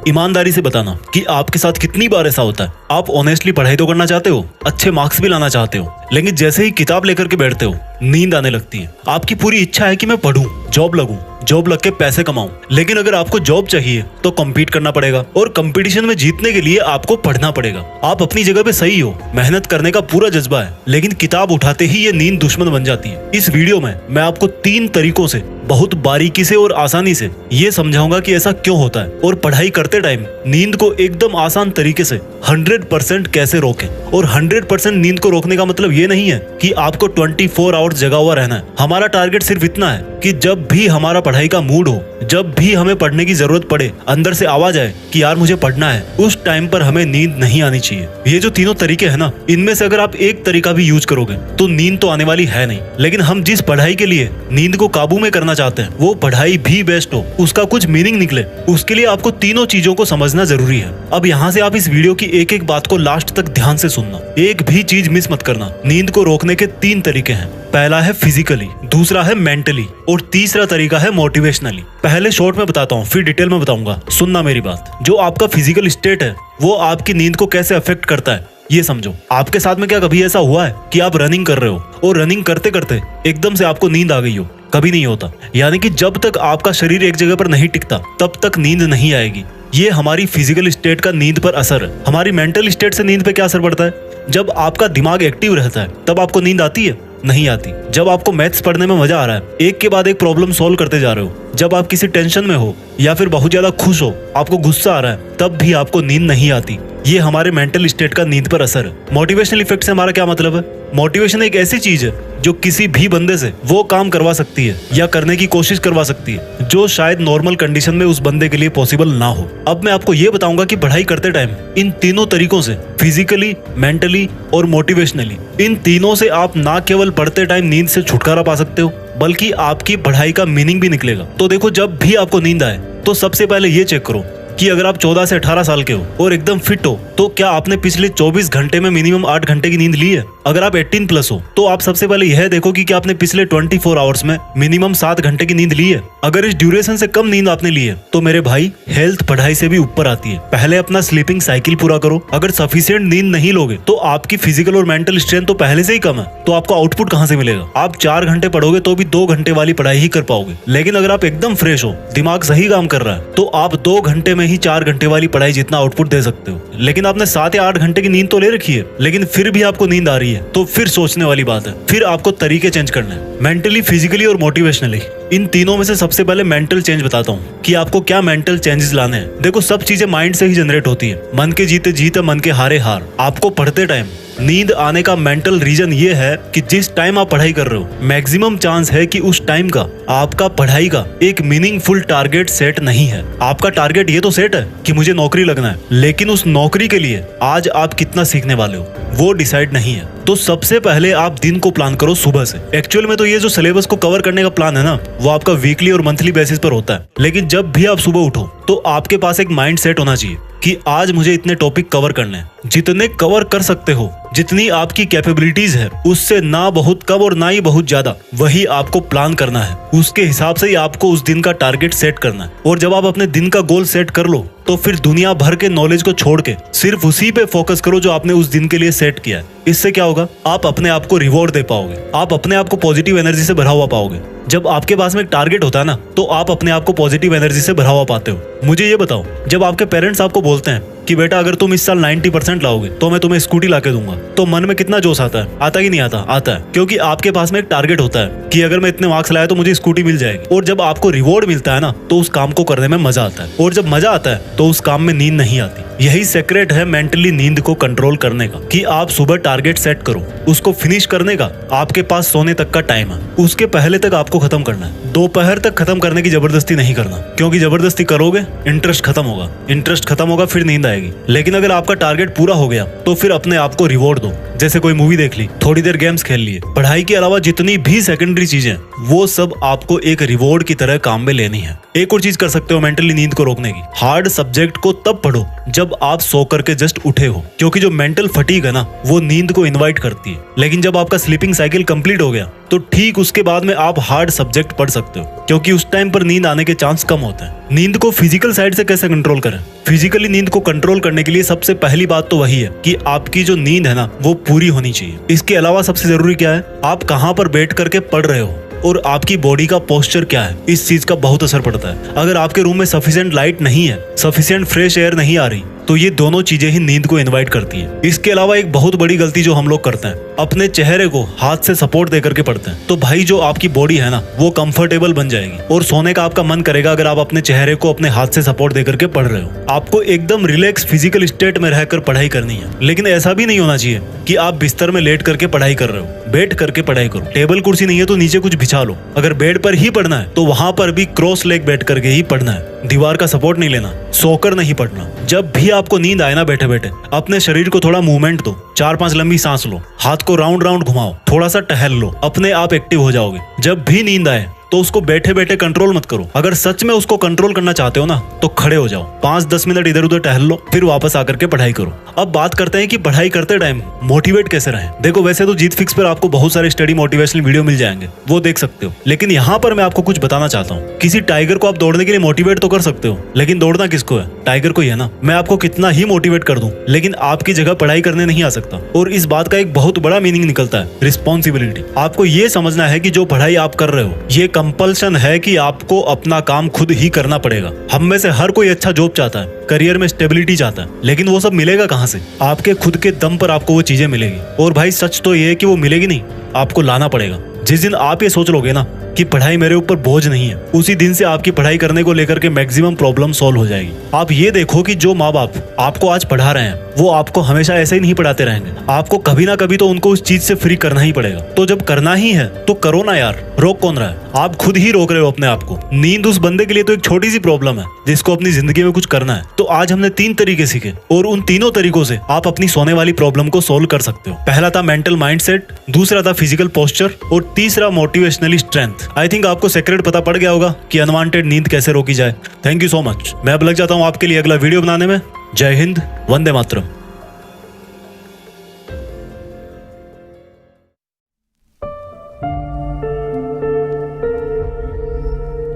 ईमानदारी से बताना कि आपके साथ कितनी बार ऐसा होता है। आप ऑनेस्टली पढ़ाई तो करना चाहते हो, अच्छे मार्क्स भी लाना चाहते हो, लेकिन जैसे ही किताब लेकर के बैठते हो नींद आने लगती है। आपकी पूरी इच्छा है कि मैं पढूं, जॉब लगूं, जॉब लग के पैसे कमाऊं, लेकिन अगर आपको जॉब चाहिए तो कम्पीट करना पड़ेगा और कंपटीशन में जीतने के लिए आपको पढ़ना पड़ेगा। आप अपनी जगह पे सही हो, मेहनत करने का पूरा जज्बा है, लेकिन किताब उठाते ही ये नींद दुश्मन बन जाती है। इस वीडियो में मैं आपको 3 तरीकों से बहुत बारीकी से और आसानी से ये समझाऊंगा कि ऐसा क्यों होता है और पढ़ाई करते टाइम नींद को एकदम आसान तरीके से 100% कैसे रोकें। और 100% नींद को रोकने का मतलब ये नहीं है कि आपको 24 आवर्स जगा हुआ रहना है। हमारा टारगेट सिर्फ इतना है कि जब भी हमारा पढ़ाई का मूड हो, जब भी हमें पढ़ने की जरूरत पड़े, अंदर से आवाज आए कि यार मुझे पढ़ना है, उस टाइम पर हमें नींद नहीं आनी चाहिए। ये जो तीनों तरीके हैं ना, इनमें से अगर आप एक तरीका भी यूज करोगे तो नींद तो आने वाली है नहीं। लेकिन हम जिस पढ़ाई के लिए नींद को काबू में करना चाहते हैं वो पढ़ाई भी बेस्ट हो, उसका कुछ मीनिंग निकले, उसके लिए आपको तीनों चीजों को समझना जरूरी है। अब यहाँ से आप इस वीडियो की एक एक बात को लास्ट तक ध्यान से सुनना, एक भी चीज मिस मत करना। नींद को रोकने के 3 तरीके हैं। पहला है फिजिकली, दूसरा है मेंटली और तीसरा तरीका है मोटिवेशनली। पहले शॉर्ट में बताता हूँ, फिर डिटेल में बताऊंगा, सुनना मेरी बात। जो आपका फिजिकल स्टेट है वो आपकी नींद को कैसे अफेक्ट करता है ये समझो। आपके साथ में क्या कभी ऐसा हुआ है कि आप रनिंग कर रहे हो और रनिंग करते करते एकदम से आपको नींद आ गई हो? कभी नहीं होता। यानी कि जब तक आपका शरीर एक जगह पर नहीं टिकता तब तक नींद नहीं आएगी। ये हमारी फिजिकल स्टेट का नींद पर असर है। हमारी मेंटल स्टेट से नींद पे क्या असर पड़ता है? जब आपका दिमाग एक्टिव रहता है तब आपको नींद आती है? नहीं आती। जब आपको मैथ्स पढ़ने में मजा आ रहा है, एक के बाद एक प्रॉब्लम सॉल्व करते जा रहे हो, जब आप किसी टेंशन में हो या फिर बहुत ज्यादा खुश हो, आपको गुस्सा आ रहा है, तब भी आपको नींद नहीं आती। ये हमारे मेंटल स्टेट का नींद पर असर है। मोटिवेशनल इफेक्ट से हमारा क्या मतलब है? मोटिवेशन एक ऐसी चीज है जो किसी भी बंदे से वो काम करवा सकती है या करने की कोशिश करवा सकती है जो शायद नॉर्मल कंडीशन में उस बंदे के लिए पॉसिबल ना हो। अब मैं आपको ये बताऊंगा कि पढ़ाई करते टाइम इन तीनों तरीकों से, फिजिकली, मेंटली और मोटिवेशनली, इन तीनों से आप ना केवल पढ़ते टाइम नींद से छुटकारा पा सकते हो बल्कि आपकी पढ़ाई का मीनिंग भी निकलेगा। तो देखो, जब भी आपको नींद आए तो सबसे पहले ये चेक करो कि अगर आप 14 से 18 साल के हो और एकदम फिट हो तो क्या आपने पिछले 24 घंटे में मिनिमम 8 घंटे की नींद ली है? अगर आप 18 प्लस हो तो आप सबसे पहले यह देखो कि क्या आपने पिछले 24 आवर्स में मिनिमम 7 घंटे की नींद ली है। अगर इस ड्यूरेशन से कम नींद आपने ली है तो मेरे भाई, हेल्थ पढ़ाई से भी ऊपर आती है। पहले अपना स्लीपिंग साइकिल पूरा करो। अगर सफिशिएंट नींद नहीं लोगे तो आपकी फिजिकल और मेंटल स्ट्रेंथ तो पहले से ही कम है, तो आपको आउटपुट कहाँ से मिलेगा? आप 4 घंटे पढ़ोगे तो भी 2 घंटे वाली पढ़ाई ही कर पाओगे। लेकिन अगर आप एकदम फ्रेश हो, दिमाग सही काम कर रहा है, तो आप 2 घंटे में ही 4 घंटे वाली पढ़ाई जितना आउटपुट दे सकते हो। लेकिन आपने 7 या 8 घंटे की नींद तो ले रखी है, लेकिन फिर भी आपको नींद आ रही है, तो फिर सोचने वाली बात है। फिर आपको तरीके चेंज करने हैं, मेंटली, फिजिकली और मोटिवेशनली। इन तीनों में से सबसे पहले मेंटल चेंज बताता हूँ कि आपको क्या मेंटल चेंजेस लाने हैं। देखो, सब चीजें माइंड से ही जनरेट होती है। मन के जीते जीत, मन के हारे हार। आपको पढ़ते टाइम नींद आने का मेंटल रीजन ये है कि जिस टाइम आप पढ़ाई कर रहे हो, मैक्सिमम चांस है कि उस टाइम का आपका पढ़ाई का एक मीनिंगफुल टारगेट सेट नहीं है। आपका टारगेट ये तो सेट है कि मुझे नौकरी लगना है, लेकिन उस नौकरी के लिए आज आप कितना सीखने वाले हो वो डिसाइड नहीं है। तो सबसे पहले आप दिन को प्लान करो सुबह से। एक्चुअल में तो ये जो सिलेबस को कवर करने का प्लान है ना, वो आपका वीकली और मंथली बेसिस पर होता है। लेकिन जब भी आप सुबह उठो तो आपके पास एक माइंड सेट होना चाहिए कि आज मुझे इतने टॉपिक कवर करने हैं। जितने कवर कर सकते हो, जितनी आपकी कैपेबिलिटीज है, उससे ना बहुत कम और ना ही बहुत ज्यादा, वही आपको प्लान करना है। उसके हिसाब से ही आपको उस दिन का टारगेट सेट करना है। और जब आप अपने दिन का गोल सेट कर लो तो फिर दुनिया भर के नॉलेज को छोड़ के सिर्फ उसी पे फोकस करो जो आपने उस दिन के लिए सेट किया है। इससे क्या होगा? आप अपने आप को रिवॉर्ड दे पाओगे, आप अपने आप को पॉजिटिव एनर्जी से भरा हुआ पाओगे। जब आपके पास में एक टारगेट होता है ना, तो आप अपने आप को पॉजिटिव एनर्जी से भरा हुआ पाते हो। मुझे ये बताओ, जब आपके पेरेंट्स आपको बोलते हैं कि बेटा अगर तुम इस साल 90% लाओगे तो मैं तुम्हें स्कूटी लाके दूंगा, तो मन में कितना जोश आता है? आता ही नहीं आता? आता है, क्योंकि आपके पास में एक टारगेट होता है कि अगर मैं इतने मार्क्स लाया तो मुझे स्कूटी मिल जाएगी। और जब आपको रिवॉर्ड मिलता है ना, तो उस काम को करने में मजा आता है। और जब मजा आता है तो उस काम में नींद नहीं आती। यही सीक्रेट है मेंटली नींद को कंट्रोल करने का, कि आप सुबह टारगेट सेट करो, उसको फिनिश करने का आपके पास सोने तक का टाइम है, उसके पहले तक आपको खत्म करना है। दोपहर तक खत्म करने की जबरदस्ती नहीं करना, क्योंकि जबरदस्ती करोगे इंटरेस्ट खत्म होगा, इंटरेस्ट खत्म होगा फिर नींद आएगी। जाएगी। लेकिन अगर आपका टारगेट पूरा हो गया तो फिर अपने आप को रिवॉर्ड दो। जैसे कोई मूवी देख ली, थोड़ी देर गेम्स खेल लिए। पढ़ाई के अलावा जितनी भी सेकेंडरी चीजें वो सब आपको एक रिवॉर्ड की तरह काम में लेनी है। एक और चीज कर सकते हो मेंटली नींद को रोकने की, हार्ड सब्जेक्ट को तब पढ़ो जब आप सो करके जस्ट उठे हो, क्योंकि जो मेंटल फटीग है ना वो नींद को इनवाइट करती है। लेकिन जब आपका स्लीपिंग साइकिल कंप्लीट हो गया तो ठीक उसके बाद में आप हार्ड सब्जेक्ट पढ़ सकते हो, क्योंकि उस टाइम पर नींद आने के चांस कम होते हैं। नींद को फिजिकल साइड से कैसे कंट्रोल करें? फिजिकली नींद को कंट्रोल करने के लिए सबसे पहली बात तो वही है कि आपकी जो नींद है ना वो पूरी होनी चाहिए। इसके अलावा सबसे जरूरी क्या है, आप कहाँ पर बैठ करके पढ़ रहे हो और आपकी बॉडी का पोस्चर क्या है, इस चीज का बहुत असर पड़ता है। अगर आपके रूम में सफिशिएंट लाइट नहीं है, सफिशिएंट फ्रेश एयर नहीं आ रही, तो ये दोनों चीजें ही नींद को इनवाइट करती है। इसके अलावा एक बहुत बड़ी गलती जो हम लोग करते हैं, अपने चेहरे को हाथ से सपोर्ट दे करके पढ़ते हैं। तो भाई जो आपकी बॉडी है ना वो कंफर्टेबल बन जाएगी और सोने का आपका मन करेगा अगर आप अपने चेहरे को अपने हाथ से सपोर्ट दे करके पढ़ रहे हो। आपको एकदम रिलैक्स फिजिकल स्टेट में रहकर पढ़ाई करनी है, लेकिन ऐसा भी नहीं होना चाहिए कि आप बिस्तर में लेट करके पढ़ाई कर रहे हो। बैठ करके पढ़ाई करो। टेबल कुर्सी नहीं है तो नीचे कुछ बिछा लो। अगर बेड पर ही पढ़ना है तो वहां पर भी क्रॉस लेग बैठ करके ही पढ़ना है, दीवार का सपोर्ट नहीं लेना, सोकर नहीं पढ़ना। जब भी आपको नींद आए ना बैठे बैठे अपने शरीर को थोड़ा मूवमेंट दो, 4-5 लंबी सांस लो, हाथ को राउंड राउंड घुमाओ, थोड़ा सा टहल लो, अपने आप एक्टिव हो जाओगे। जब भी नींद आए तो उसको बैठे बैठे कंट्रोल मत करो। अगर सच में उसको कंट्रोल करना चाहते हो ना तो खड़े हो जाओ, 5-10 मिनट इधर उधर टहल लो, फिर वापस आकर के पढ़ाई करो। अब बात करते हैं कि पढ़ाई करते टाइम मोटिवेट कैसे रहें। देखो वैसे तो जीत फिक्स पर आपको बहुत सारे स्टडी मोटिवेशनल वीडियो मिल जाएंगे, वो देख सकते हो। लेकिन यहाँ पर मैं आपको कुछ बताना चाहता हूँ। किसी टाइगर को आप दौड़ने के लिए मोटिवेट तो कर सकते हो, लेकिन दौड़ना किसको है? टाइगर को ही है ना। मैं आपको कितना ही मोटिवेट कर दूं, लेकिन आपकी जगह पढ़ाई करने नहीं आ सकता। और इस बात का एक बहुत बड़ा मीनिंग निकलता है, रिस्पॉन्सिबिलिटी। आपको ये समझना है कि जो पढ़ाई आप कर रहे हो ये कंपल्सन है कि आपको अपना काम खुद ही करना पड़ेगा। हम में से हर कोई अच्छा जॉब चाहता है, करियर में स्टेबिलिटी चाहता है, लेकिन वो सब मिलेगा कहाँ से? आपके खुद के दम पर आपको वो चीजें मिलेगी। और भाई सच तो ये है कि वो मिलेगी नहीं, आपको लाना पड़ेगा। जिस दिन आप ये सोच लोगे ना कि पढ़ाई मेरे ऊपर बोझ नहीं है, उसी दिन से आपकी पढ़ाई करने को लेकर के मैक्सिमम प्रॉब्लम सॉल्व हो जाएगी। आप ये देखो कि जो माँ बाप आपको आज पढ़ा रहे हैं वो आपको हमेशा ऐसे ही नहीं पढ़ाते रहेंगे। आपको कभी ना कभी तो उनको उस चीज से फ्री करना ही पड़ेगा। तो जब करना ही है तो करो ना यार, रोक कौन रहा है? आप खुद ही रोक रहे हो अपने आप को। नींद उस बंदे के लिए तो एक छोटी सी प्रॉब्लम है जिसको अपनी जिंदगी में कुछ करना है। तो आज हमने 3 तरीके सीखे और उन तीनों तरीकों से आप अपनी सोने वाली प्रॉब्लम को सोल्व कर सकते हो। पहला था मेंटल माइंडसेट, दूसरा था फिजिकल पोस्चर और तीसरा मोटिवेशनली स्ट्रेंथ। आई थिंक आपको सेक्रेट पता पड़ गया होगा कि अनवांटेड नींद कैसे रोकी जाए। Thank you so much. मैं अब लग जाता हूँ आपके लिए अगला वीडियो बनाने में। जय हिंद, वंदे मातरम।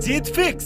जीत फिक्स।